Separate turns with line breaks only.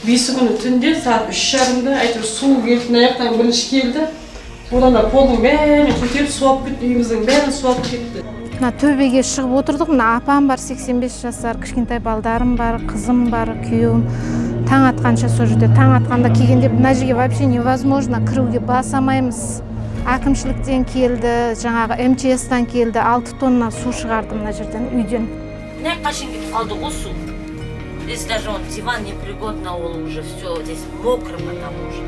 Besi günü tünde saat 3:30'da aytır su gelip ayaktan birinci geldi. Odan da polun bärini kötürüp suap gitti, uyumuzun bärini suap gitti.
Mына төбеге шығып отырдық. Мына апам бар, 85 жасар, кішкентай балдарым бар, қызым бар, күйеуім. Таң атқанша сол жерде, таң атқанда келгенде мына жерге вообще невозможно кіруге баса алмаймыз. Әкімшіліктен келді, жаңағы МЧС-тан келді, 6 тонна су шығарды мына жерден, үйден.
Не қашын кетіп қалды ғой су. Здесь даже он диван непригодно, ол уже все здесь мокро, потому что.